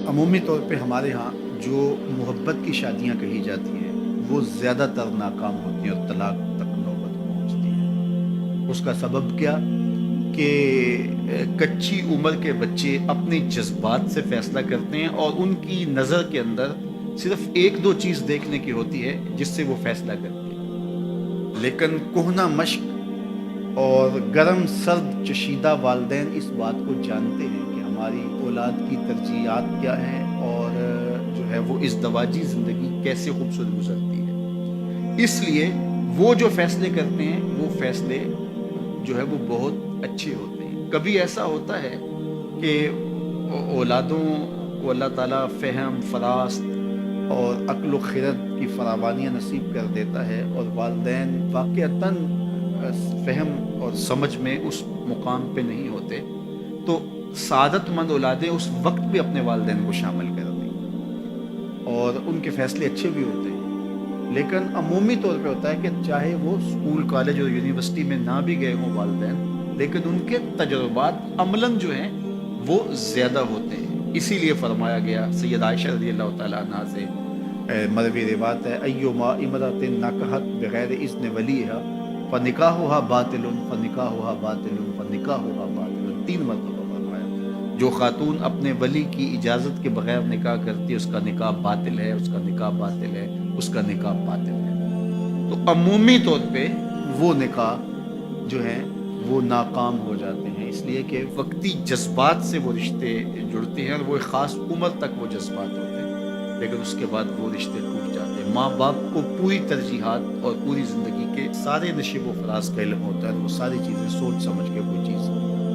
عمومی طور پہ ہمارے ہاں جو محبت کی شادیاں کہی جاتی ہیں وہ زیادہ تر ناکام ہوتی ہیں اور طلاق تک نوبت پہنچتی ہے۔ اس کا سبب کیا کہ کچی عمر کے بچے اپنے جذبات سے فیصلہ کرتے ہیں اور ان کی نظر کے اندر صرف ایک دو چیز دیکھنے کی ہوتی ہے جس سے وہ فیصلہ کرتے ہیں، لیکن کہنہ مشق اور گرم سرد چشیدہ والدین اس بات کو جانتے ہیں کہ ہماری اولاد کی ترجیحات کیا ہیں اور جو ہے وہ ازدواجی زندگی کیسے خوبصورت گزرتی ہے۔ اس لیے وہ جو فیصلے کرتے ہیں وہ فیصلے جو ہے وہ بہت اچھے ہوتے ہیں۔ کبھی ایسا ہوتا ہے کہ اولادوں کو اللہ تعالیٰ فہم، فراست اور عقل و خرد کی فراوانیاں نصیب کر دیتا ہے اور والدین واقعتاً فہم اور سمجھ میں اس مقام پہ نہیں ہوتے، تو سعادت مند اولادیں اس وقت بھی اپنے والدین کو شامل کر دیں اور ان کے فیصلے اچھے بھی ہوتے ہیں۔ لیکن عمومی طور پہ ہوتا ہے کہ چاہے وہ اسکول، کالج اور یونیورسٹی میں نہ بھی گئے ہوں والدین، لیکن ان کے تجربات عملاً جو ہیں وہ زیادہ ہوتے ہیں۔ اسی لیے فرمایا گیا سید عائشہ رضی اللہ تعالیٰ عنہ سے مروی روایت ہے، ایما امرأۃ نکحت بغیر اذن ولیہا فنکاحها باطل فنکاحها باطل فنکاحها باطل، 3 مرتبہ فرمایا۔ جو خاتون اپنے ولی کی اجازت کے بغیر نکاح کرتی ہے اس کا نکاح باطل ہے، اس کا نکاح باطل ہے، اس کا نکاح باطل ہے۔ تو عمومی طور پہ وہ نکاح جو ہیں وہ ناکام ہو جاتے ہیں، اس لیے کہ وقتی جذبات سے وہ رشتے جڑتے ہیں اور وہ ایک خاص عمر تک وہ جذبات ہوتے ہیں، لیکن اس کے بعد وہ رشتے ٹوٹ جاتے ہیں۔ ماں باپ کو پوری ترجیحات اور پوری زندگی کے سارے نشیب و فراز کا علم ہوتا ہے، وہ ساری چیزیں سوچ سمجھ کے کوئی چیز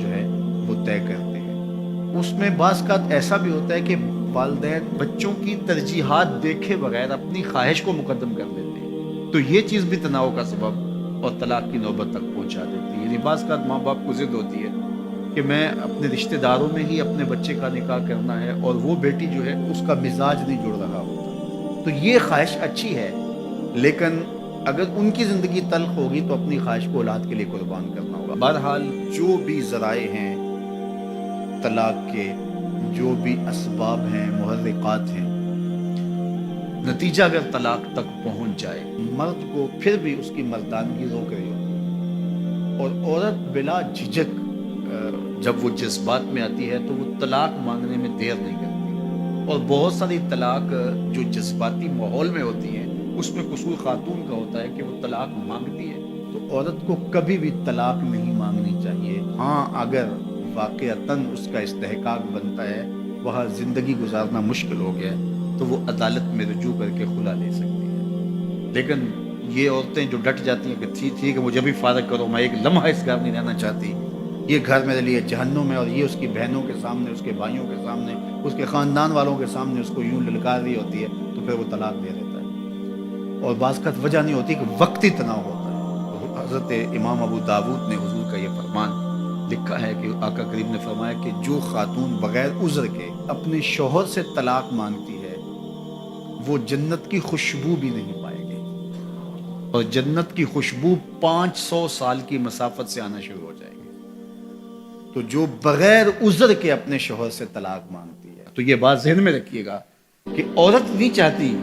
جو ہے وہ طے کرتے ہیں۔ اس میں بعض کا ایسا بھی ہوتا ہے کہ والدین بچوں کی ترجیحات دیکھے بغیر اپنی خواہش کو مقدم کر دیتے ہیں، تو یہ چیز بھی تناؤ کا سبب اور طلاق کی نوبت تک پہنچا دیتی ہے۔ یعنی بعض کا ماں باپ کو ضد ہوتی ہے کہ میں اپنے رشتہ داروں میں ہی اپنے بچے کا نکاح کرنا ہے اور وہ بیٹی جو ہے اس کا مزاج نہیں جڑ رہا ہوتا، تو یہ خواہش اچھی ہے، لیکن اگر ان کی زندگی تلخ ہوگی تو اپنی خواہش کو اولاد کے لیے قربان کرنا ہوگا۔ بہرحال جو بھی ذرائع ہیں طلاق کے، جو بھی اسباب ہیں، محرکات ہیں، نتیجہ اگر طلاق تک پہنچ جائے، مرد کو پھر بھی اس کی مردانگی روک رہی ہوتی اور عورت بلا جھجک جب وہ جذبات میں آتی ہے تو وہ طلاق مانگنے میں دیر نہیں کرتی، اور بہت ساری طلاق جو جذباتی ماحول میں ہوتی ہیں اس میں قصور خاتون کا ہوتا ہے کہ وہ طلاق مانگتی ہے۔ تو عورت کو کبھی بھی طلاق نہیں مانگنی چاہیے، ہاں اگر واقعتاً اس کا استحقاق بنتا ہے، وہاں زندگی گزارنا مشکل ہو گیا ہے، تو وہ عدالت میں رجوع کر کے خلا لے سکتی ہے۔ لیکن یہ عورتیں جو ڈٹ جاتی ہیں کہ ٹھیک ہے مجھے بھی فارغ کرو، میں ایک لمحہ اس گھر نہیں رہنا چاہتی، یہ گھر میرے لیے جہنم ہے، اور یہ اس کی بہنوں کے سامنے، اس کے بھائیوں کے سامنے، اس کے خاندان والوں کے سامنے اس کو یوں للکار رہی ہوتی ہے، تو پھر وہ طلاق دے دیتا ہے۔ اور بعض کا وجہ نہیں ہوتی کہ وقتی تناؤ ہوتا ہے۔ حضرت امام ابو داود نے حضور کا یہ فرمان لکھا ہے کہ آقا کریم نے فرمایا کہ جو خاتون بغیر عذر کے اپنے شوہر سے طلاق مانگتی ہے وہ جنت کی خوشبو بھی نہیں پائے گی، اور جنت کی خوشبو 500 سال کی مسافت سے آنا شروع ہو جائے گی۔ تو جو بغیر عذر کے اپنے شوہر سے طلاق مانگتی ہے، تو یہ بات ذہن میں رکھیے گا کہ عورت نہیں چاہتی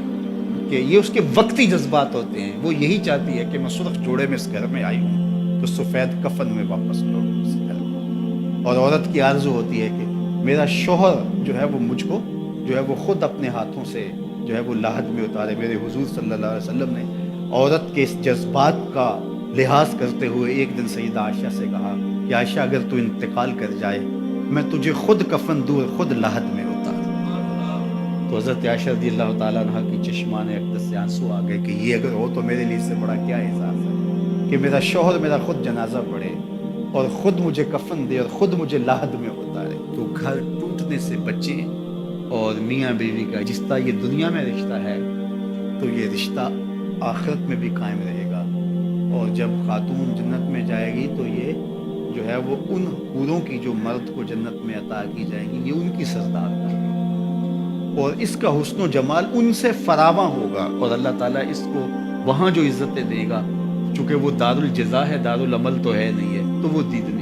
کہ یہ اس کے وقتی جذبات ہوتے ہیں، وہ یہی چاہتی ہے کہ میں سرخ جوڑے میں اس گھر میں آئی ہوں تو سفید کفن میں واپس لوٹوں اس گھر میں، اور عورت کی آرزو ہوتی ہے کہ میرا شوہر جو ہے وہ مجھ کو جو ہے وہ خود اپنے ہاتھوں سے جو ہے وہ لاحد میں اتارے۔ میرے حضور صلی اللہ علیہ وسلم نے عورت کے اس جذبات کا لحاظ کرتے ہوئے ایک دن سیدہ عائشہ سے کہا کہ عائشہ اگر تو انتقال کر جائے میں تجھے خود کفن دوں، خود لاحد میں اتار۔ تو حضرت عائشہ رضی اللہ تعالیٰ عنہ کی چشمان اقدس سے آنسو آ گئے کہ یہ اگر ہو تو میرے لیے اس سے بڑا کیا احساس ہے کہ میرا شوہر میرا خود جنازہ پڑھے اور خود مجھے کفن دے اور خود مجھے لاحد میں اتارے۔ تو گھر ٹوٹنے سے بچیں، اور میاں بیوی کا جس طرح یہ دنیا میں رشتہ ہے تو یہ رشتہ آخرت میں بھی قائم رہے گا، اور جب خاتون جنت میں جائے گی تو یہ جو ہے وہ ان حوروں کی جو مرد کو جنت میں عطا کی جائے گی، یہ ان کی سردار ہوگی، اور اس کا حسن و جمال ان سے فراواں ہوگا، اور اللہ تعالیٰ اس کو وہاں جو عزتیں دے گا، چونکہ وہ دار الجزا ہے، دار العمل تو ہے نہیں ہے، تو وہ دیدن